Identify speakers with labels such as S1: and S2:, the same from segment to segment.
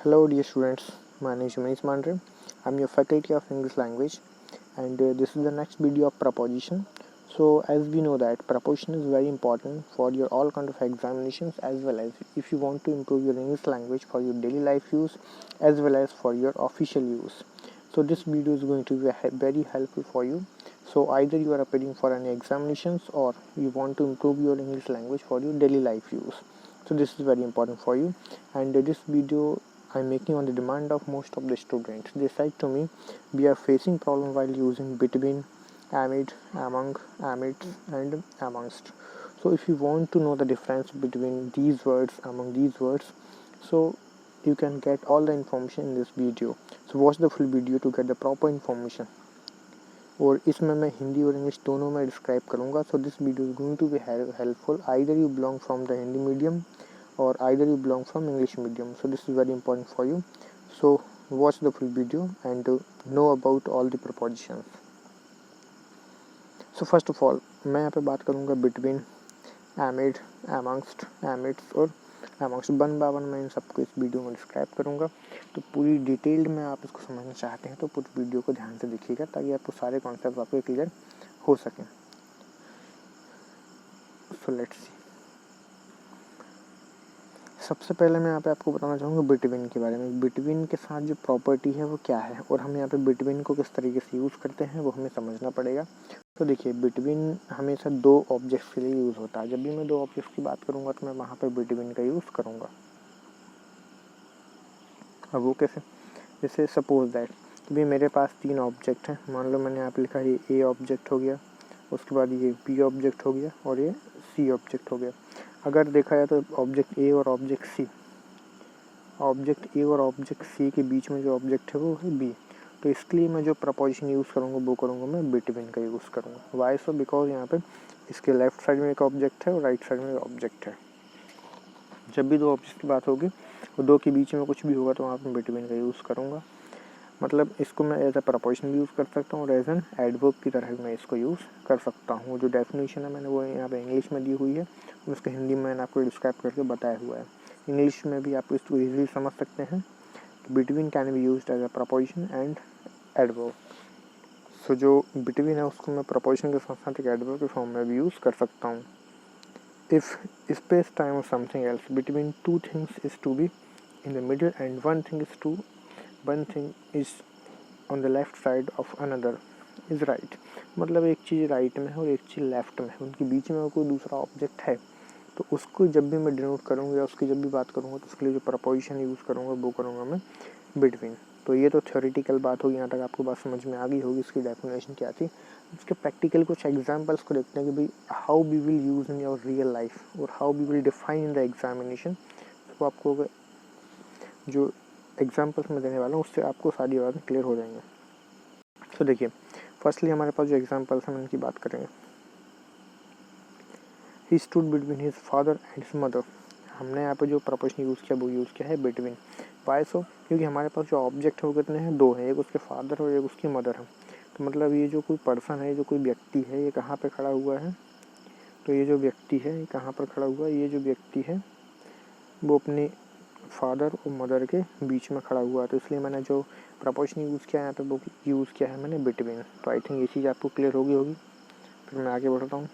S1: Hello dear students, my name is Manish Mandre. I'm your faculty of English language and this is the next video of proposition. So as we know that proposition is very important for your all kind of examinations as well as if you want to improve your English language for your daily life use as well as for your official use. So this video is going to be very helpful for you. So either you are appearing for any examinations or you want to improve your English language for your daily life use. So this is very important for you, and this video I'm making on the demand of most of the students. They said to me, we are facing problem while using between, amid, among, amidst and amongst. So if you want to know the difference between these words, among these words, so you can get all the information in this video. So watch the full video to get the proper information. और इसमें मैं हिंदी और English दोनों में describe करूँगा. So this video is going to be helpful either you belong from the Hindi medium or either you belong from English medium. So this is very important for you. So watch the full video and know about all the prepositions. So first of all मैं यहाँ पे बात करूँगा between, amid, amongst, amidst और amongst. One by one मैं इन सबको इस video में डिस्क्राइब करूँगा. तो पूरी डिटेल्ड में आप इसको समझना चाहते हैं तो पूरी वीडियो को ध्यान से देखिएगा ताकि आपको सारे कॉन्सेप्ट आपको क्लियर हो सकें. So let's see. सबसे पहले मैं यहाँ पे आपको बताना चाहूँगा बिटवीन के बारे में. बिटवीन के साथ जो प्रॉपर्टी है वो क्या है और हम यहाँ पे बिटवीन को किस तरीके से यूज़ करते हैं वो हमें समझना पड़ेगा. तो देखिए बिटवीन हमेशा दो ऑब्जेक्ट्स के लिए यूज़ होता है. जब भी मैं दो ऑब्जेक्ट्स की बात करूँगा तो मैं वहाँ पे बिटवीन का यूज़ करूँगा. अब वो कैसे? जैसे सपोज दैट भी मेरे पास तीन ऑब्जेक्ट हैं. मान लो मैंने यहाँ पे लिखा ये ए ऑब्जेक्ट हो गया, उसके बाद ये बी ऑब्जेक्ट हो गया और ये सी ऑब्जेक्ट हो गया. अगर देखा जाए तो ऑब्जेक्ट ए और ऑब्जेक्ट सी के बीच में जो ऑब्जेक्ट है वो है बी. तो इसके लिए मैं जो प्रपोजिशन यूज़ करूँगा वो करूँगा मैं बिटवीन का यूज़ करूँगा. Y so? बिकॉज यहाँ पे इसके लेफ्ट साइड में एक ऑब्जेक्ट है और राइट साइड में एक ऑब्जेक्ट है. जब भी दो ऑब्जेक्ट की बात होगी वो दो के बीच में कुछ भी होगा तो वहाँ पर बिटवीन का यूज़ करूँगा. मतलब इसको मैं एज ए प्रपोजिशन भी यूज़ कर सकता हूँ और एज एन एडवर्ब की तरह भी मैं इसको यूज़ कर सकता हूँ. जो डेफिनेशन है मैंने वो यहाँ पे इंग्लिश में दी हुई है और उसके हिंदी में मैंने आपको डिस्क्राइब करके बताया हुआ है. इंग्लिश में भी आप इसको इजीली समझ सकते हैं कि between can be used as a preposition and adverb. So जो बिटवीन है उसको मैं प्रपोजिशन के साथ साथ एक एडवर्ब के फॉर्म में भी यूज़ कर सकता हूँ. इफ स्पेस टाइम और something else between two things is to be in the middle and one thing is on the left side of another is right. मतलब एक चीज़ राइट में है और एक चीज़ लेफ्ट में है, उनके बीच में कोई दूसरा ऑब्जेक्ट है तो उसको जब भी मैं डिनोट करूँगा या उसकी जब भी बात करूँगा तो उसके लिए जो प्रपोजिशन यूज़ करूँगा वो करूँगा मैं बिटवीन. तो ये तो थ्योरेटिकल बात होगी. यहाँ तक आपको बात समझ में आ गई होगी इसकी डेफिनेशन क्या थी. इसके प्रैक्टिकल कुछ एग्जांपल्स को देखते हैं कि भाई how we will use in your real life और how we will define in the examination. तो आपको जो एग्जांपल्स मैं देने वाला हूँ उससे आपको सारी बातें क्लियर हो जाएंगी. तो देखिए फर्स्टली हमारे पास जो एग्जांपल्स हैं उनकी बात करेंगे. He stood between his father and his mother. हमने यहाँ पे जो प्रपोजिशन यूज़ किया वो यूज़ किया है बिटवीन. वाई सो? क्योंकि हमारे पास जो ऑब्जेक्ट है वो कितने हैं? दो हैं. एक उसके फादर और एक उसकी मदर है. तो मतलब ये जो कोई पर्सन है, जो कोई व्यक्ति है, ये कहाँ पे खड़ा हुआ है? तो ये जो व्यक्ति है ये कहाँ पर खड़ा हुआ है? ये जो व्यक्ति है वो अपने फादर और मदर के बीच में खड़ा हुआ है. तो इसलिए मैंने जो प्रपोजिशन यूज़ किया है यहाँ पे वो यूज़ किया है मैंने बिटवीन. तो आई थिंक ये चीज़ आपको क्लियर होगी. फिर मैं आगे बढ़ता हूँ.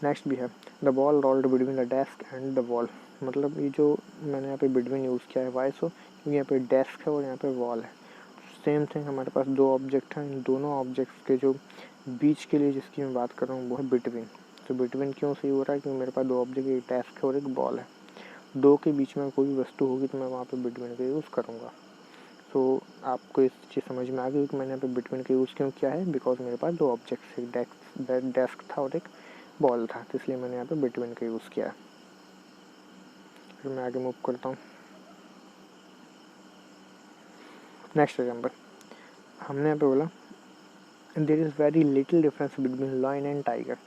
S1: नेक्स्ट भी है the ball rolled between the desk and the wall. मतलब ये जो मैंने यहाँ पे बिटवीन यूज़ किया है वाई सो? क्योंकि यहाँ पे डेस्क है और यहाँ पे वॉल है. सेम थिंग हमारे पास दो ऑब्जेक्ट हैं. इन दोनों ऑब्जेक्ट्स के जो बीच के लिए जिसकी मैं बात कर रहा हूँ वो है बिटवीन. तो बिटवीन क्यों सही हो रहा है? क्योंकि मेरे पास दो ऑब्जेक्ट, एक डेस्क है और एक बॉल है. दो के बीच में कोई भी वस्तु होगी तो मैं वहाँ पे बिटवीन का यूज़ करूँगा. तो आपको इस चीज़ समझ में आ गई कि मैंने यहाँ पे बिटवीन का यूज़ क्यों किया है. बिकॉज मेरे पास दो ऑब्जेक्ट्स, एक डेस्क था और एक बॉल था. तो इसलिए मैंने यहाँ पे बिटवीन का यूज़ किया है. फिर मैं आगे मूव करता हूँ. नेक्स्ट एग्जाम्पल हमने यहाँ पे बोला there is very little difference between lion and tiger.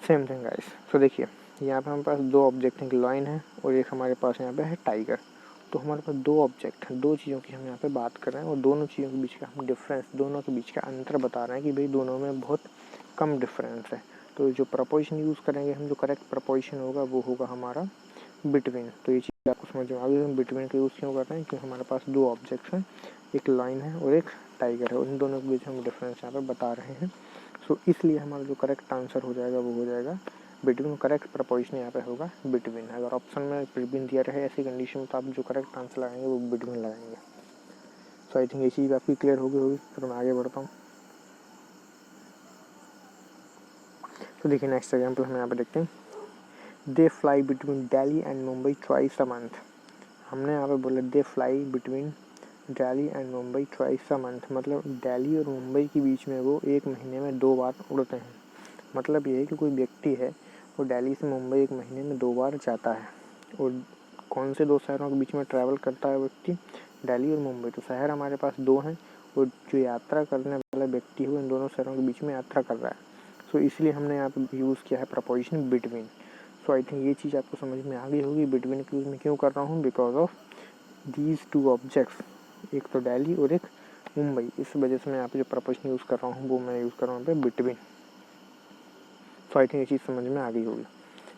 S1: Same thing guys. तो देखिए यहाँ पे हमारे पास दो ऑब्जेक्ट हैं, एक लायन है और एक हमारे पास यहाँ पे है टाइगर. तो हमारे पास दो ऑब्जेक्ट हैं, दो चीज़ों की हम यहाँ पे बात कर रहे हैं और दोनों चीज़ों के बीच का हम डिफरेंस, दोनों के बीच का अंतर बता रहे हैं कि भाई दोनों में बहुत कम डिफरेंस है. तो जो प्रपोजिशन यूज़ करेंगे हम, जो करेक्ट प्रपोजिशन होगा वो होगा हमारा बिटवीन। तो ये चीज़ आपको समझ में आ गई। हम बिटवीन का यूज़ क्यों कर रहे हैं, क्योंकि हमारे पास दो ऑब्जेक्ट्स हैं, एक लाइन है और एक टाइगर है, उन दोनों के बीच हम डिफरेंस यहाँ पर बता रहे हैं। सो इसलिए हमारा जो करेक्ट आंसर हो जाएगा वो हो जाएगा बिटवीन। करेक्ट प्रपोजिशन यहाँ पे होगा बिटवीन। अगर ऑप्शन में बिटवीन दिया रहे ऐसी कंडीशन में तो आप जो करेक्ट आंसर लगाएंगे वो बिटवीन लगाएंगे। सो आई थिंक ये चीज़ आपकी क्लियर होगी। फिर मैं आगे बढ़ता हूँ। तो देखिए नेक्स्ट एग्जाम्पल हम यहाँ पे देखते हैं। They fly between Delhi and Mumbai twice a month. हमने यहाँ पे बोला they fly between Delhi and Mumbai twice a month, मतलब दिल्ली और मुंबई के बीच में वो एक महीने में 2 बार उड़ते हैं। मतलब ये है कि कोई व्यक्ति है वो दिल्ली से मुंबई एक महीने में 2 बार जाता है। और कौन से 2 शहरों के बीच में ट्रैवल करता है व्यक्ति, दिल्ली और मुंबई। तो शहर हमारे पास 2 हैं और जो यात्रा करने वाला व्यक्ति है इन दोनों शहरों के बीच में यात्रा कर रहा है। सो इसलिए हमने यहाँ पे यूज़ किया है preposition between. So I think ये चीज़ आपको समझ में आ गई होगी। बिटवीन की यूज़ मैं क्यों कर रहा हूँ, बिकॉज ऑफ दीज 2 ऑब्जेक्ट्स, एक तो दिल्ली और एक मुंबई। इस वजह से मैं यहाँ पे जो प्रपोजिशन यूज़ कर रहा हूँ वो मैं यूज़ कर रहा हूँ यहाँ पे बिटवीन। सो आई थिंक ये चीज़ समझ में आ गई होगी।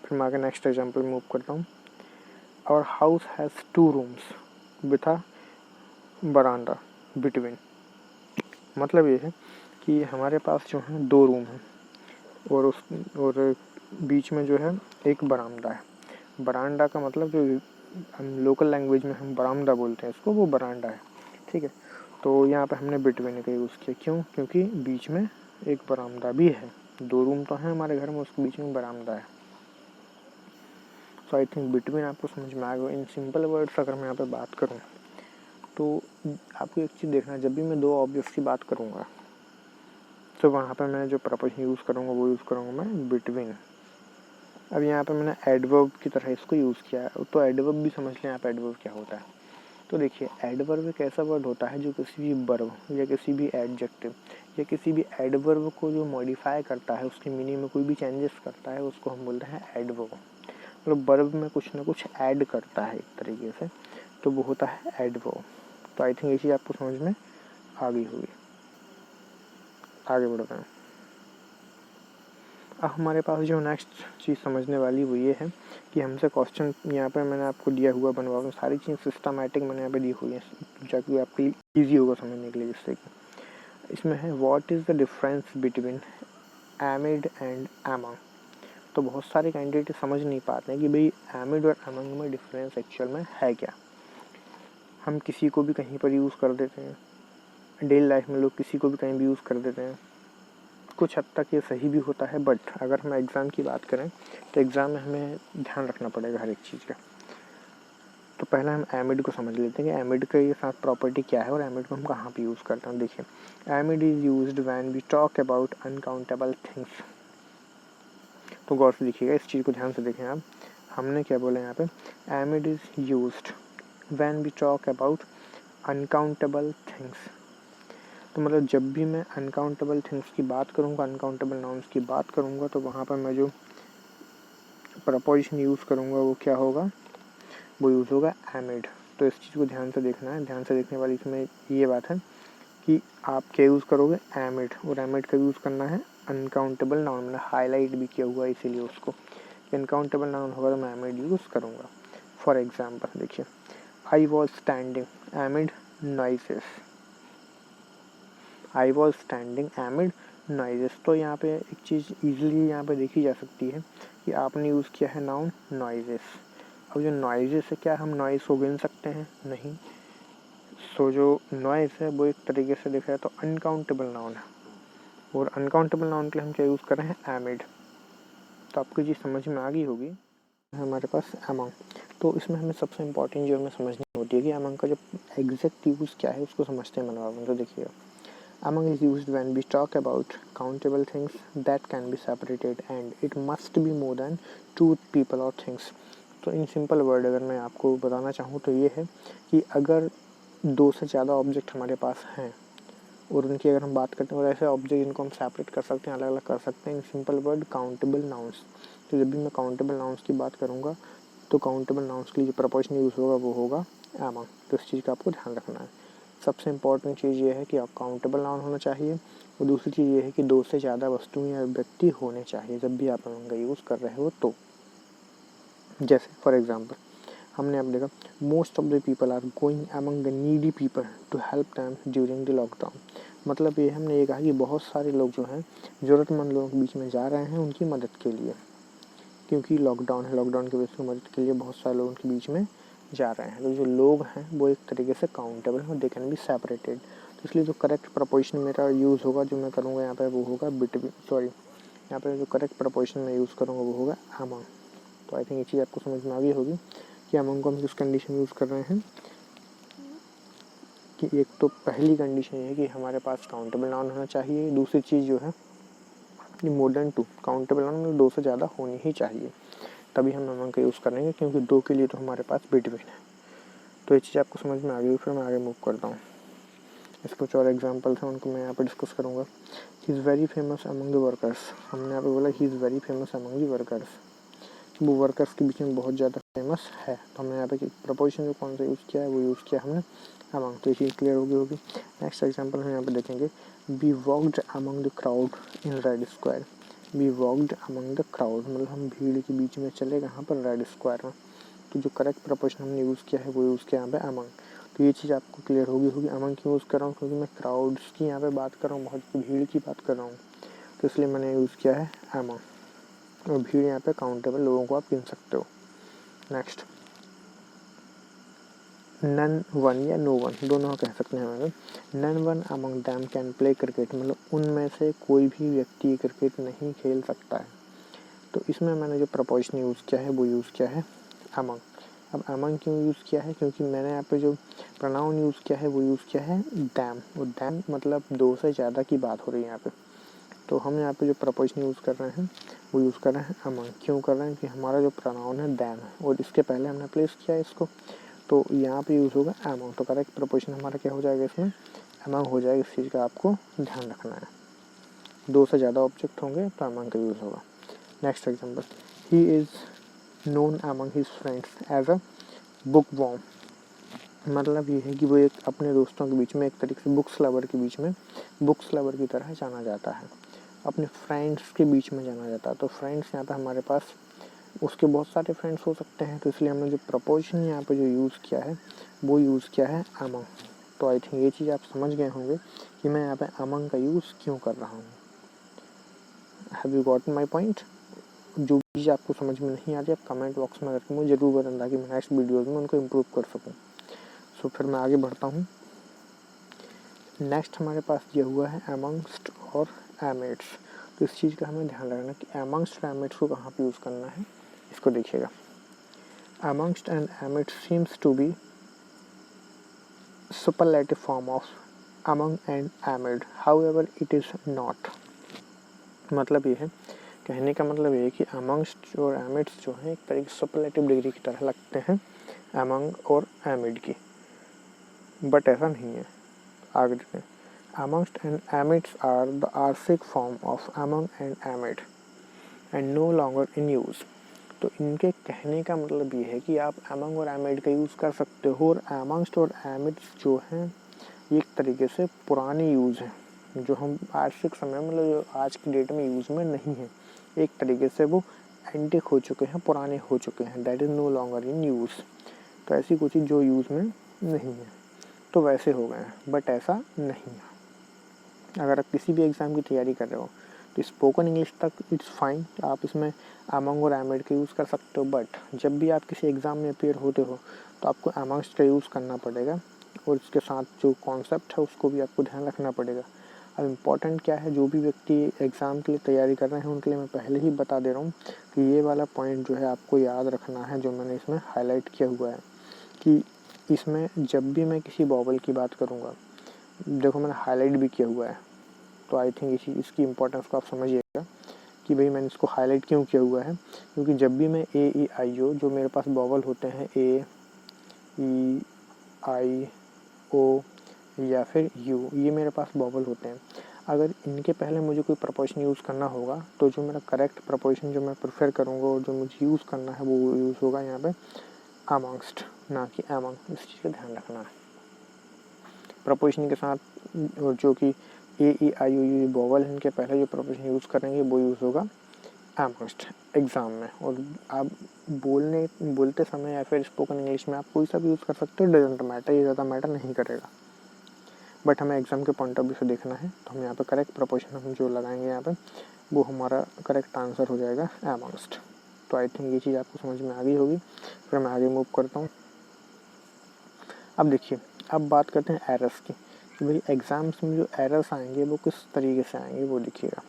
S1: फिर मैं आगे नेक्स्ट एग्जाम्पल मूव करता हूँ। Our house has 2 rooms with a veranda between. मतलब ये है कि हमारे पास जो है 2 रूम हैं और बीच में जो है एक बरामदा है। बरामदा का मतलब जो हम लोकल लैंग्वेज में हम बरामदा बोलते हैं इसको, वो बरामदा है। ठीक है, तो यहाँ पे हमने बिटवीन का यूज़ किया। क्यों, क्योंकि बीच में एक बरामदा भी है। 2 रूम तो हैं हमारे घर में, उसके बीच में बरामदा है। सो आई थिंक बिटवीन आपको समझ में आ गया। इन सिंपल वर्ड्स अगर मैं यहाँ पे बात करूँ तो आपको एक चीज़ देखना है, जब भी मैं 2 ऑब्जेक्ट्स की बात करूँगा तो वहाँ पे मैं जो प्रपोजिशन यूज़ करूँगा वो यूज़ करूँगा मैं बिटवीन। अब यहाँ पे मैंने एडवर्ब की तरह इसको यूज़ किया है, तो एडवर्ब भी समझ लें आप एडवर्ब क्या होता है। तो देखिए एडवर्ब एक ऐसा वर्ड होता है जो किसी भी वर्ब या किसी भी एडजेक्टिव या किसी भी एडवर्ब को जो मॉडिफाई करता है, उसकी मीनिंग में कोई भी चेंजेस करता है, उसको हम बोलते हैं एडवर्ब। मतलब वर्ब में कुछ ना कुछ ऐड करता है एक तरीके से, तो वो होता है एडवर्ब। तो आई थिंक ये चीज़ आपको समझ में आ गई होगी। आगे बढ़ते हैं। अब हमारे पास जो नेक्स्ट चीज़ समझने वाली वो ये है कि हमसे क्वेश्चन यहाँ पे मैंने आपको दिया हुआ बनवा दूँ, सारी चीज़ सिस्टमैटिक मैंने यहाँ पे दी हुई है ताकि आपके लिए ईजी होगा समझने के लिए। जिससे कि इसमें है what is the difference between एमिड and among. तो बहुत सारे कैंडिडेट समझ नहीं पाते हैं कि भाई एमिड और एमंग में डिफरेंस एक्चुअल में है क्या। हम किसी को भी कहीं पर यूज़ कर देते हैं, डेली लाइफ में लोग किसी को भी कहीं भी यूज़ कर देते हैं। कुछ हद तक ये सही भी होता है, बट अगर हम एग्ज़ाम की बात करें तो एग्ज़ाम में हमें ध्यान रखना पड़ेगा हर एक चीज़ का। तो पहले हम एमिड को समझ लेते हैं कि एमिड के साथ प्रॉपर्टी क्या है और एमिड को हम कहाँ पे यूज़ करते हैं। देखिए amid is used when we talk about uncountable things. तो गौर से देखिएगा, इस चीज़ को ध्यान से देखें आप। हमने क्या बोला यहाँ पे, amid is used when we talk about uncountable things. तो मतलब जब भी मैं अनकाउंटेबल थिंग्स की बात करूँगा, अनकाउंटेबल नाउन्स की बात करूँगा, तो वहाँ पर मैं जो प्रपोजिशन यूज़ करूँगा वो क्या होगा, वो यूज़ होगा एमिड। तो इस चीज़ को ध्यान से देखना है। ध्यान से देखने वाली इसमें ये बात है कि आप क्या यूज़ करोगे, एमिड। और एमिड का यूज़ करना है अनकाउंटेबल नाउन, मैंने हाईलाइट भी किया हुआ है इसीलिए उसको। अनकाउंटेबल नाउन होगा तो मैं एमिड यूज़ करूँगा। फॉर एग्जाम्पल देखिए, I was standing एमिड noises. I was standing एमिड noises. तो यहाँ पे एक चीज़ ईजिली यहाँ पे देखी जा सकती है कि आपने यूज़ किया है नाउन नॉइजेस। अब जो नॉइजेस है, क्या हम नॉइज़ को गिन सकते हैं, नहीं। सो जो नॉइज़ है वो एक तरीके से देखा जाए तो अनकाउंटेबल नाउन है, और अनकाउंटेबल नाउन के लिए हम क्या यूज़ कर रहे हैं, एमिड। तो आपको चीज़ समझ में आ गई होगी। हमारे पास अमंग, तो इसमें हमें सबसे इम्पॉर्टेंट जो हमें समझनी होती है कि अमंग का जो एग्जैक्ट यूज़ क्या है उसको समझते हैं मनवा। तो देखिएगा, among is used when we talk about countable things that can be separated and it must be more than 2 people or things। तो इन सिंपल वर्ड अगर मैं आपको बताना चाहूँ तो ये है कि अगर 2 से ज़्यादा ऑब्जेक्ट हमारे पास हैं और उनकी अगर हम बात करते हैं और ऐसे ऑब्जेक्ट जिनको हम सेपरेट कर सकते हैं, अलग अलग कर सकते हैं, in simple word countable nouns. तो जब भी मैं काउंटेबल नाउन्स की बात करूँगा तो काउंटेबल नाउन्स के लिए जो प्रपोजिशन यूज़ होगा वो होगा among। तो इस चीज़ का आपको ध्यान रखना है। सबसे इम्पॉर्टेंट चीज़ ये है कि आप काउंटेबल नाउन होना चाहिए, और दूसरी चीज़ ये है कि 2 से ज़्यादा वस्तुएं या व्यक्ति होने चाहिए जब भी आप अमंग का यूज़ कर रहे हो। तो जैसे फॉर एग्जांपल हमने अब देखा most of the people are going among the needy people to help them during the lockdown. मतलब ये हमने ये कहा कि बहुत सारे लोग जो हैं ज़रूरतमंद लोगों के बीच में जा रहे हैं उनकी मदद के लिए, क्योंकि लॉकडाउन है, लॉकडाउन की वजह से मदद के लिए बहुत सारे लोग उनके बीच में जा रहे हैं। तो जो लोग हैं वो एक तरीके से काउंटेबल हैं, दे कैन बी सेपरेटेड। तो इसलिए जो करेक्ट प्रपोजिशन मेरा यूज़ होगा जो मैं करूँगा यहाँ पे वो होगा बिटवीन, सॉरी यहाँ पे जो करेक्ट प्रपोजिशन मैं यूज़ करूँगा वो होगा अमंग। तो आई थिंक ये चीज़ आपको समझ में आ गई होगी कि अमंग को हम किस कंडीशन यूज़ कर रहे हैं। कि एक तो पहली कंडीशन ये है कि हमारे पास काउंटेबल नाउन होना चाहिए, दूसरी चीज़ जो है कि मोर देन 2 काउंटेबल नाउन मतलब 2 से ज़्यादा होनी ही चाहिए, तभी हम अमंग का यूज़ करेंगे, क्योंकि 2 के लिए तो हमारे पास बिटवीन है। तो ये चीज़ आपको समझ में आ गई, फिर मैं आगे मूव करता हूँ। इसके कुछ और एग्जांपल्स हैं उनको मैं यहाँ पर डिस्कस करूँगा। He is very famous among the workers. हमने यहाँ पे बोला he is very famous among the workers, वो वर्कर्स के बीच में बहुत ज़्यादा फेमस है। तो हमने यहाँ पे प्रपोजिशन जो कौन सा यूज़ किया है वो यूज़ किया हमने अमंग। तो ये चीज़ क्लियर होगी। नेक्स्ट एग्जांपल हम यहाँ पे देखेंगे we walked among the crowd in Red Square. We walked among the crowd मतलब हम भीड़ के बीच में चले कहाँ पर, रेड स्क्वायर में। तो जो करेक्ट प्रपोजिशन हमने यूज़ किया है वो यूज़ किया यहाँ पे अमंग। तो ये चीज़ आपको क्लियर होगी। अमंग क्यों यूज़ कर रहा हूँ, क्योंकि मैं क्राउड्स की यहाँ पे बात कर रहा हूँ, बहुत भीड़ की बात कर रहा हूँ, तो इसलिए मैंने यूज़ किया है अमंग। और भीड़ यहाँ पे काउंटेबल लोगों को आप गिन सकते हो। नेक्स्ट नन वन या नो वन दोनों कह सकते हैं मैंने। None one among them can play cricket मतलब उनमें से कोई भी व्यक्ति क्रिकेट नहीं खेल सकता है। तो इसमें मैंने जो प्रपोजिशन यूज़ किया है वो यूज़ किया है अमंग। अब अमंग क्यों यूज़ किया है, क्योंकि मैंने यहाँ पे जो प्रोनाउन यूज़ किया है वो यूज़ किया है दैम। और दैम मतलब 2 से ज़्यादा की बात हो रही है यहाँ पे। तो हम यहाँ पे जो प्रपोजिशन यूज़ कर रहे हैं वो यूज़ कर रहे हैं अमंग। क्यों कर रहे हैं कि हमारा जो प्रोनाउन है दैम है और इसके पहले हमने प्लेस किया है इसको, तो यहाँ पे यूज़ होगा अमंग। तो करेक्ट प्रपोजिशन हमारा क्या हो जाएगा, इसमें अमंग हो जाएगा। इस चीज़ का आपको ध्यान रखना है। 2 से ज़्यादा ऑब्जेक्ट होंगे तो अमंग का यूज़ होगा। Next example he is known among his friends as a bookworm. मतलब ये है कि वो एक अपने दोस्तों के बीच में एक तरीके से बुक्स लवर के बीच में बुक्स लवर की तरह जाना जाता है, अपने फ्रेंड्स के बीच में जाना जाता है। तो फ्रेंड्स यहाँ पे हमारे पास उसके बहुत सारे फ्रेंड्स हो सकते हैं, तो इसलिए हमने जो प्रपोजिशन यहाँ पे जो यूज़ किया है वो यूज़ किया है अमंग। तो आई थिंक ये चीज़ आप समझ गए होंगे कि मैं यहाँ पे अमंग का यूज़ क्यों कर रहा हूँ। Have you got my point. जो चीज़ आपको समझ में नहीं आ रही आप कमेंट बॉक्स में करके मुझे ज़रूर बताना ताकि मैं नेक्स्ट वीडियोज़ में उनको इम्प्रूव कर सकूँ। सो फिर मैं आगे बढ़ता हूँ। नेक्स्ट हमारे पास ये हुआ है अमंगस्ट और एमिड्स। तो इस चीज़ का हमें ध्यान रखना कि अमंगस्ट और एमिड्स को कहाँ पे यूज़ करना है, इसको देखिएगा। Amongst and amidst seems to be superlative form of among and amid, however it is not। मतलब ये है, कहने का मतलब ये है कि amongst और amidst जो है एक तरह की सुपरलेटिव डिग्री की तरह लगते हैं among और amid की, बट ऐसा नहीं है। आगे देखें amongst and amidst are the archaic form of among and amid and no longer in use। तो इनके कहने का मतलब ये है कि आप among और amid का यूज़ कर सकते हो, और amongst और amidst जो हैं ये एक तरीके से पुराने यूज़ हैं जो हम आज के समय मतलब जो आज की डेट में यूज़ में नहीं है, एक तरीके से वो एंटिक हो चुके हैं, पुराने हो चुके हैं, that is no longer in use. तो ऐसी कुछ जो यूज़ में नहीं है तो वैसे हो गए हैं, बट ऐसा नहीं है। अगर आप किसी भी एग्ज़ाम की तैयारी कर रहे हो तो स्पोकन इंग्लिश तक इट्स फाइन, आप इसमें अमंग और एमिड का यूज़ कर सकते हो, बट जब भी आप किसी एग्ज़ाम में अपेयर होते हो तो आपको अमंगस्ट का यूज़ करना पड़ेगा, और इसके साथ जो कॉन्सेप्ट है उसको भी आपको ध्यान रखना पड़ेगा। अब इम्पॉर्टेंट क्या है, जो भी व्यक्ति एग्ज़ाम के लिए तैयारी कर रहे हैं उनके लिए मैं पहले ही बता दे रहा हूँ कि ये वाला पॉइंट जो है आपको याद रखना है, जो मैंने इसमें हाईलाइट किया हुआ है कि इसमें जब भी मैं किसी वॉवल की बात करूँगा, देखो मैंने हाईलाइट भी किया हुआ है, तो आई थिंक इसकी इम्पोर्टेंस को आप समझिएगा कि भाई मैंने इसको हाईलाइट क्यों किया हुआ है, क्योंकि जब भी मैं ए ई आई ओ जो मेरे पास वॉवल होते हैं ए ई आई ओ या फिर यू, ये मेरे पास वॉवल होते हैं, अगर इनके पहले मुझे कोई प्रपोजिशन यूज़ करना होगा तो जो मेरा करेक्ट प्रपोजिशन जो मैं प्रेफर करूँगा और जो मुझे यूज़ करना है वो यूज़ होगा यहाँ पे अमंगस्ट, ना कि अमंग। इस चीज़ का ध्यान रखना है। प्रपोजिशन के साथ जो कि ए ई आई ओ यू वॉवल इनके पहले जो प्रपोजिशन यूज़ करेंगे वो यूज़ होगा एमोस्ट एग्ज़ाम में। और आप बोलते समय या फिर स्पोकन इंग्लिश में आप कोई सा भी यूज़ कर सकते हो, डजेंट मैटर, ये ज़्यादा मैटर नहीं करेगा, बट हमें एग्ज़ाम के पॉइंट ऑफ व्यू से देखना है। तो हम यहाँ पे करेक्ट प्रपोजिशन हम जो लगाएंगे यहाँ पे वो हमारा करेक्ट आंसर हो जाएगा एमोस्ट। तो आई थिंक ये चीज़ आपको समझ में आ गई होगी। फिर मैं आगे मूव करता हूँ। अब देखिए, अब बात करते हैं एरर्स की, कि भाई एग्ज़ाम्स में जो एरर्स आएंगे वो किस तरीके से आएंगे वो देखिएगा।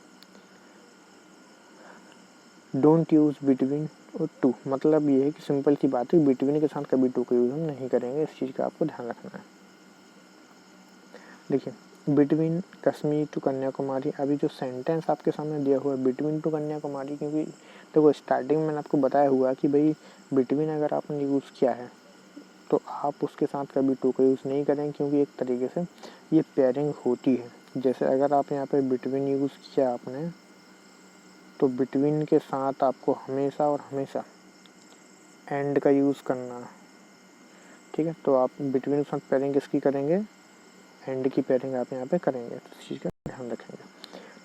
S1: डोंट यूज़ बिटवीन और टू, मतलब ये है कि सिंपल सी बात है, बिटवीन के साथ कभी टू का यूज़ हम नहीं करेंगे, इस चीज़ का आपको ध्यान रखना है। देखिए, बिटवीन कश्मीर टू कन्याकुमारी, अभी जो सेंटेंस आपके सामने दिया हुआ है बिटवीन टू कन्याकुमारी, क्योंकि देखो स्टार्टिंग में मैंने आपको बताया हुआ कि भाई बिटवीन अगर आपने यूज़ किया है तो आप उसके साथ कभी टू का यूज़ नहीं करें, क्योंकि एक तरीके से ये पेयरिंग होती है। जैसे अगर आप यहाँ पे बिटवीन यूज़ किया आपने, तो बिटवीन के साथ आपको हमेशा और हमेशा एंड का यूज़ करना, ठीक है। तो आप बिटवीन के साथ पेयरिंग किसकी करेंगे, एंड की पेयरिंग आप यहाँ पे करेंगे, तो इस चीज़ का ध्यान रखेंगे।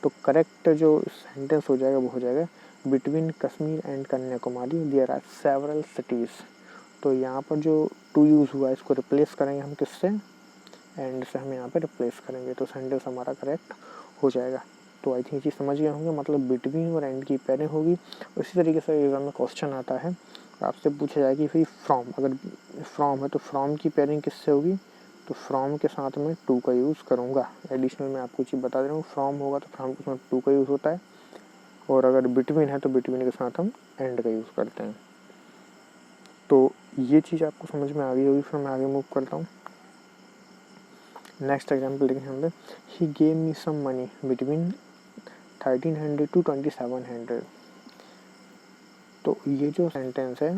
S1: तो करेक्ट जो सेंटेंस हो जाएगा वो हो जाएगा between Kashmir and Kanyakumari there are several cities. तो यहाँ पर जो टू यूज़ हुआ है इसको रिप्लेस करेंगे हम किससे, एंड से हम यहाँ पे रिप्लेस करेंगे, तो सेंटेंस हमारा करेक्ट हो जाएगा। तो आई थिंक ये चीज़ समझ गए होंगे, मतलब बिटवीन और एंड की पेयरिंग होगी। इसी तरीके से एग्जाम में क्वेश्चन आता है, आपसे पूछा जाए कि भाई फ्रॉम, अगर फ्रॉम है तो फ्रॉम की पेयरिंग किससे होगी, तो फ्रॉम के साथ में टू का यूज़ करूँगा। एडिशनल मैं आपको चीज़ बता दे रहा हूँ, फ्रॉम होगा तो फ्रॉम के साथ टू का यूज़ होता है, और अगर बिटवीन है तो बिटवीन के साथ हम एंड का यूज़ करते हैं। तो ये चीज़ आपको समझ में आ गई होगी। फिर मैं आगे मूव करता हूँ। नेक्स्ट एग्जाम्पल देखें हम लोग, he gave me some money between 1300 to 2700। तो ये जो सेंटेंस है,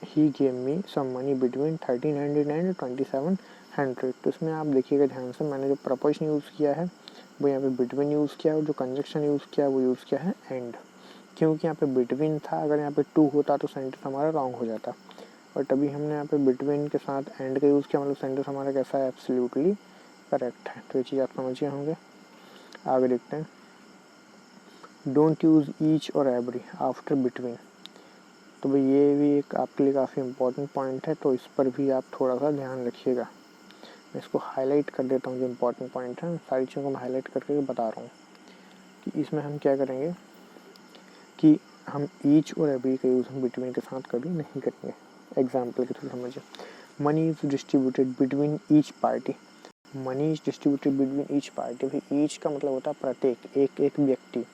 S1: he gave me some money between 1300 and 2700, तो इसमें आप देखिएगा ध्यान से, मैंने जो प्रपोजिशन यूज़ किया है वो यहाँ पे बिटवीन यूज़ किया है, और जो कंजक्शन यूज़ किया है वो यूज़ किया है एंड, क्योंकि यहाँ पे बिटवीन था, अगर यहाँ पे टू होता तो सेंटेंस हमारा रॉन्ग हो जाता, बट अभी हमने यहाँ पे बिटवीन के साथ एंड का यूज़ किया, मतलब सेंटेंस हमारा कैसा है, एब्सोल्युटली करेक्ट है। तो ये चीज़ आप समझ गए होंगे। आगे देखते हैं, डोंट यूज़ ईच और एवरी आफ्टर बिटवीन। तो भाई ये भी एक आपके लिए काफ़ी इंपॉर्टेंट पॉइंट है, तो इस पर भी आप थोड़ा सा ध्यान रखिएगा। मैं इसको हाईलाइट कर देता हूँ, जो इम्पोर्टेंट पॉइंट है सारी चीज़ों को मैं हाईलाइट करके बता रहा हूँ कि इसमें हम क्या करेंगे, कि हम ईच और एवरी का यूज़ हम बिटवीन के साथ कभी नहीं करेंगे। एग्जाम्पल के थ्रू समझिए, money is distributed between each party. Money is distributed between each party, भाई ईच का मतलब होता है प्रत्येक, एक एक व्यक्ति,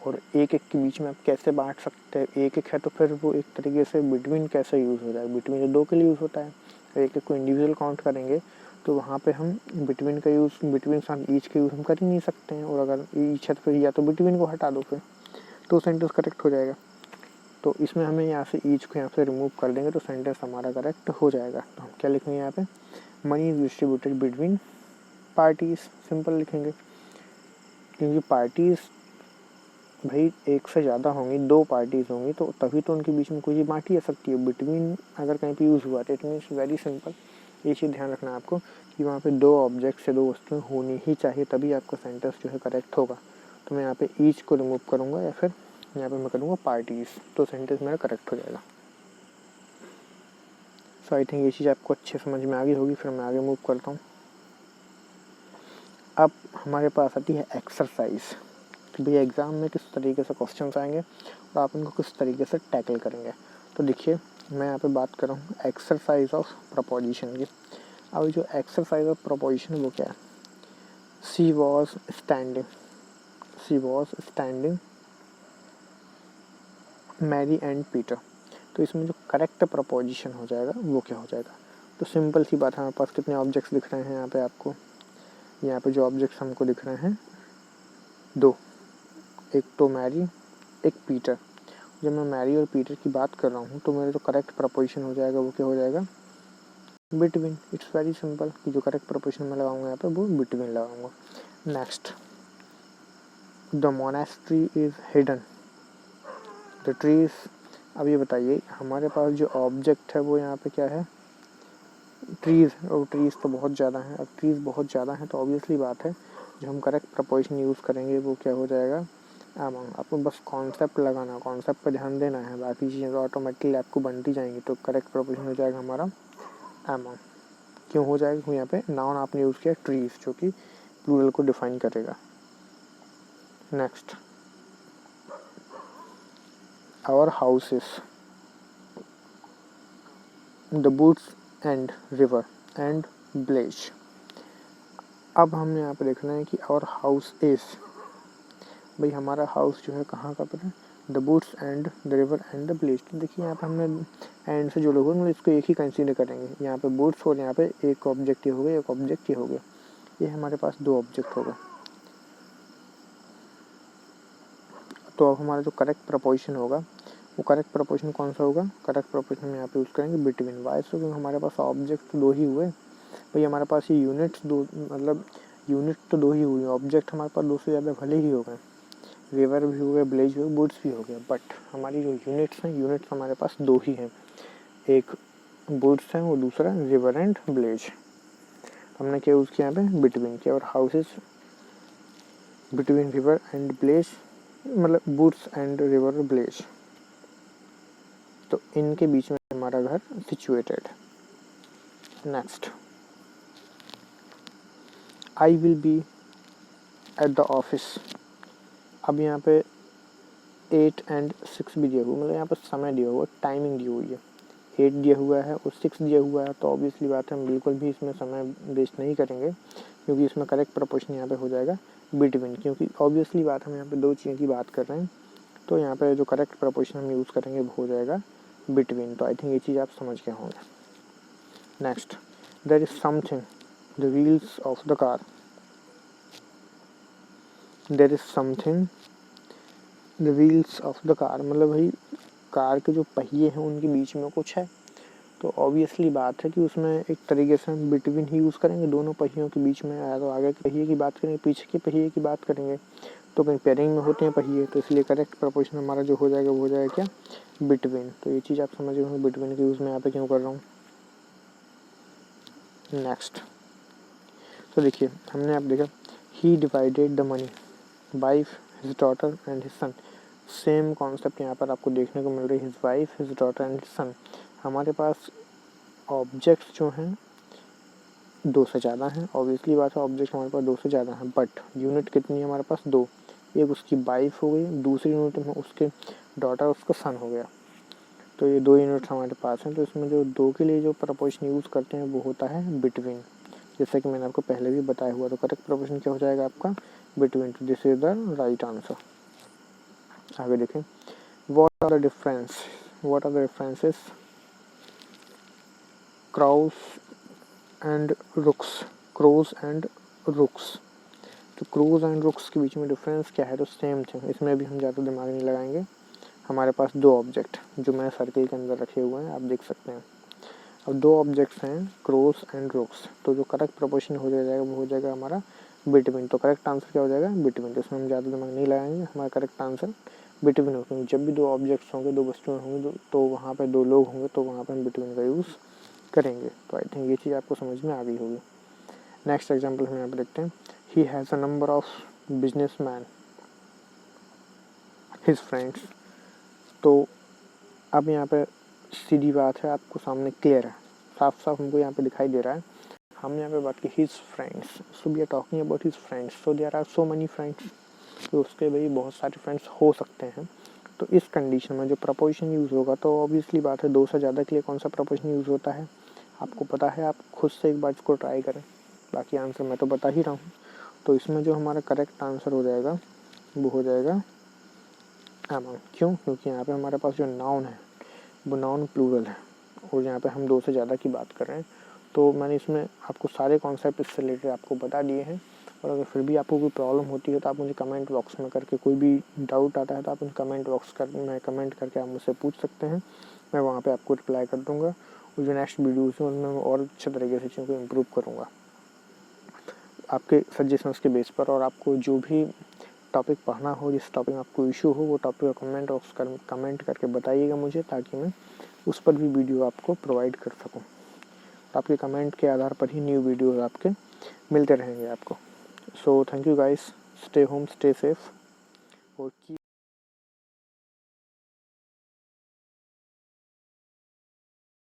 S1: और एक एक के बीच में आप कैसे बांट सकते हैं, एक एक है तो फिर वो एक तरीके से बिटवीन कैसे यूज़ हो जाएगा, बिटवीन तो दो के लिए यूज़ होता है, एक एक को इंडिविजुअल काउंट करेंगे तो वहाँ पे हम बिटवीन का यूज़, बिटवीन साथ ईच का यूज़ हम कर ही नहीं सकते हैं, और अगर ईच है तो फिर या तो बिटवीन को हटा दो, फिर तो सेंटेंस करेक्ट हो जाएगा। तो इसमें हमें यहाँ से ईच को यहाँ से रिमूव कर देंगे तो सेंटेंस हमारा करेक्ट हो जाएगा। तो हम क्या लिखेंगे यहाँ पे, money is distributed between parties, simple लिखेंगे, क्योंकि पार्टीज भाई एक से ज़्यादा होंगी, दो पार्टीज होंगी तो तभी तो उनके बीच में कोई चीज़ बांटी जा सकती है। बिटवीन अगर कहीं पे यूज़ हुआ तो इट मीन्स वेरी सिंपल, ये चीज़ ध्यान रखना है आपको कि वहाँ पे दो ऑब्जेक्ट से दो वस्तुएं होनी ही चाहिए, तभी आपका सेंटेंस जो है करेक्ट होगा। तो मैं यहाँ पे ईच को रिमूव करूँगा या फिर यहाँ पे मैं करूँगा पार्टीज, तो सेंटेंस मेरा करेक्ट हो जाएगा। सो आई थिंक ये चीज़ आपको अच्छे समझ में आ गई होगी। फिर मैं आगे मूव करता हूँ। अब हमारे पास आती है एक्सरसाइज, कि भाई एग्ज़ाम में किस तरीके से क्वेश्चंस आएंगे और आप उनको किस तरीके से टैकल करेंगे। तो देखिए, मैं यहाँ पे बात कर रहा हूँ एक्सरसाइज ऑफ प्रपोजिशन की। अब जो एक्सरसाइज ऑफ प्रपोजिशन वो क्या है, she was standing, she was standing Mary and Peter. तो इसमें जो करेक्ट प्रपोजिशन हो जाएगा वो क्या हो जाएगा, तो सिंपल सी बात है, हमारे पास कितने ऑब्जेक्ट्स दिख रहे हैं यहाँ पे आपको, यहाँ पे जो ऑब्जेक्ट्स हमको दिख रहे हैं दो, एक तो मैरी, एक पीटर। जब मैं मैरी और पीटर की बात कर रहा हूँ तो मेरा जो करेक्ट प्रपोजिशन हो जाएगा वो क्या हो जाएगा, बिटवीन। इट्स वेरी सिंपल, कि जो करेक्ट प्रपोजिशन मैं लगाऊंगा यहाँ पे वो बिटवीन लगाऊंगा। Next, the monastery is hidden the trees. अब ये बताइए, हमारे पास जो ऑब्जेक्ट है वो यहाँ पे क्या है, ट्रीज, और ट्रीज तो बहुत ज़्यादा हैं। अब ट्रीज बहुत ज़्यादा हैं तो ऑब्वियसली बात है जो हम करेक्ट प्रपोजिशन यूज़ करेंगे वो क्या हो जाएगा, अमंग। आपको बस कॉन्सेप्ट लगाना, कॉन्सेप्ट पर ध्यान देना है, बाकी चीज़ें तो ऑटोमेटिकली आपको बनती जाएंगी। तो करेक्ट प्रपोजिशन हो जाएगा हमारा अमंग। क्यों हो जाएगा? क्योंकि यहाँ पे नाउन आपने यूज़ किया ट्रीज, जो कि प्लूरल को डिफाइन करेगा। Next, our houses, the boots and river and blaze. अब हमने यहाँ पे देखना है कि आवर हाउस इज, भाई हमारा हाउस जो है कहाँ का पर है? The boots and the river and the blaze. तो देखिए यहाँ पे हमने एंड से जो लोग होंगे इसको एक ही कंसीडर करेंगे। यहाँ पे बूट्स और यहाँ पे एक ऑब्जेक्ट ये हो गया, एक ऑब्जेक्ट ये हो गया, ये हमारे पास दो ऑब्जेक्ट हो गए। तो अब हमारा जो करेक्ट प्रपोजिशन होगा वो करेक्ट प्रपोजिशन कौन सा होगा? करेक्ट प्रपोजिशन हम यहाँ पे यूज़ करेंगे बिटवीन। वाई? सो क्योंकि हमारे पास ऑब्जेक्ट तो दो ही हुए भाई, हमारे पास ये यूनिट्स दो, मतलब यूनिट तो दो ही हुई, ऑब्जेक्ट हमारे पास दो से ज़्यादा भले ही हो गए, रिवर भी हो गए, ब्लेज भी हो गए, बूट्स भी हो गए, बट हमारी जो यूनिट्स हैं, यूनिट्स हमारे पास दो ही हैं, एक बूट्स हैं, वो दूसरा रिवर एंड ब्लेज। हमने क्या यूज़ किया यहाँ पे? बिटवीन किया। और houses between river and blaze, मतलब बूट्स एंड रिवर ब्लेज, तो इनके बीच में हमारा घर situated. Next, I will be at the office. अब यहाँ पे 8 and 6 भी दिया हुआ, मतलब यहाँ पर समय दिया हुआ, टाइमिंग दी हुई है। 8 दिया हुआ है और 6 दिया हुआ है, तो ऑब्वियसली बात है हम बिल्कुल भी इसमें समय वेस्ट नहीं करेंगे, क्योंकि इसमें करेक्ट प्रपोर्शन यहाँ पे हो जाएगा बिटवीन, क्योंकि ऑब्वियसली बात हम यहाँ पे दो चीज़ों की बात कर रहे हैं, तो यहाँ पे जो करेक्ट प्रपोर्शन हम यूज़ करेंगे वो हो जाएगा बिटवीन। तो आई थिंक ये चीज़ आप समझ गए होंगे। Next, there is something the wheels of the car. There is something the wheels of the car, मतलब भाई कार के जो पहिए हैं उनके बीच में कुछ है, तो ऑब्वियसली बात है कि उसमें एक तरीके से हम बिटवीन ही यूज़ करेंगे। दोनों पहियों के बीच में, या तो आगे के पहिए की बात करेंगे, पीछे के पहिए की बात करेंगे, तो कहीं पेयरिंग में होते हैं पहिए, तो इसलिए करेक्ट प्रपोर्शन हमारा जो हो जाएगा वो हो जाएगा क्या? बिटवीन। तो ये चीज़ आप समझ गए होंगे बिटवीन के यूज़ में यहाँ पे क्यों कर रहा हूँ। नेक्स्ट, तो देखिए हमने आप देखा, he divided the money by his daughter and his son. Same concept यहाँ पर आपको देखने को मिल रही है, his wife, his daughter and his son. हमारे पास ऑब्जेक्ट्स जो हैं दो से ज़्यादा हैं, ऑब्वियसली बात है ऑब्जेक्ट हमारे पास दो से ज़्यादा हैं, बट यूनिट कितनी है हमारे पास? दो। एक उसकी वाइफ हो गई, दूसरी यूनिट में उसके डॉटर, उसका सन हो गया, तो ये दो यूनिट्स हमारे पास हैं। तो इसमें जो दो के लिए जो प्रपोर्शन यूज़ करते हैं वो होता है बिटवीन, जैसे कि मैंने आपको पहले भी बताया हुआ। तो करेक्ट प्रपोर्शन क्या हो जाएगा आपका? बिटवीन। तो this is the right answer. आगे देखें, what are the differences crows and rooks. Crows and rooks, तो क्रोज एंड रुक्स के बीच में डिफरेंस क्या है? तो सेम थिंग, इसमें भी हम ज़्यादा दिमाग नहीं लगाएंगे। हमारे पास दो ऑब्जेक्ट जो मैंने सर्किल के अंदर रखे हुए हैं, आप देख सकते हैं। अब दो ऑब्जेक्ट्स हैं क्रोस एंड रुक्स, तो जो करेक्ट प्रपोर्शन हो जाएगा वो हो जाएगा हमारा बिटवीन। तो करेक्ट आंसर क्या हो जाएगा? बिटवीन। तो इसमें हम ज़्यादा दिमाग नहीं लगाएंगे, हमारा करेक्ट आंसर बिटवीन हो, क्योंकि जब भी दो ऑब्जेक्ट्स होंगे, दो वस्तुएं होंगी, तो वहाँ पे दो लोग होंगे, तो वहाँ पे हम बिटवीन का यूज़ करेंगे। तो आई थिंक ये चीज़ आपको समझ में आ गई होगी। नेक्स्ट एग्जाम्पल हम यहाँ पे देखते हैं, he has a number of business man his friends. तो अब यहाँ पे सीधी बात है, आपको सामने क्लियर है, साफ साफ हमको यहाँ पे दिखाई दे रहा है। हमने यहाँ पे बात की his friends, so we are talking about his friends, so there are so many friends, तो उसके भाई बहुत सारे फ्रेंड्स हो सकते हैं। तो इस कंडीशन में जो प्रपोजिशन यूज़ होगा, तो ऑब्वियसली बात है दो से ज़्यादा के लिए कौन सा प्रपोजिशन यूज़ होता है आपको पता है, आप खुद से एक बार इसको ट्राई करें, बाकी आंसर मैं तो बता ही रहा हूँ। तो इसमें जो हमारा करेक्ट आंसर हो जाएगा वो हो जाएगा अमंग। क्यों? क्योंकि यहाँ पे हमारे पास जो नाउन है वो नाउन प्लूरल है, और यहाँ पे हम दो से ज़्यादा की बात कर रहे हैं। तो मैंने इसमें आपको सारे कॉन्सेप्ट इससे रिलेटेड आपको बता दिए हैं, और अगर फिर भी आपको कोई प्रॉब्लम होती है तो आप मुझे कमेंट बॉक्स में करके, कोई भी डाउट आता है तो आप मुझे कमेंट बॉक्स में कमेंट करके आप मुझसे पूछ सकते हैं, मैं वहाँ पे आपको रिप्लाई कर दूँगा। और जो नेक्स्ट वीडियोज़ हैं उनमें मैं और अच्छे तरीके से चीज़ों को इम्प्रूव करूँगा आपके सजेशंस के बेस पर। और आपको जो भी टॉपिक पढ़ना हो, जिस टॉपिक में आपको इशू हो, वो टॉपिक का कमेंट करके बताइएगा मुझे, ताकि मैं उस पर भी वीडियो आपको प्रोवाइड कर सकूं। तो आपके कमेंट के आधार पर ही न्यू वीडियोस आपके मिलते रहेंगे आपको। So thank you guys, stay home, stay safe. और की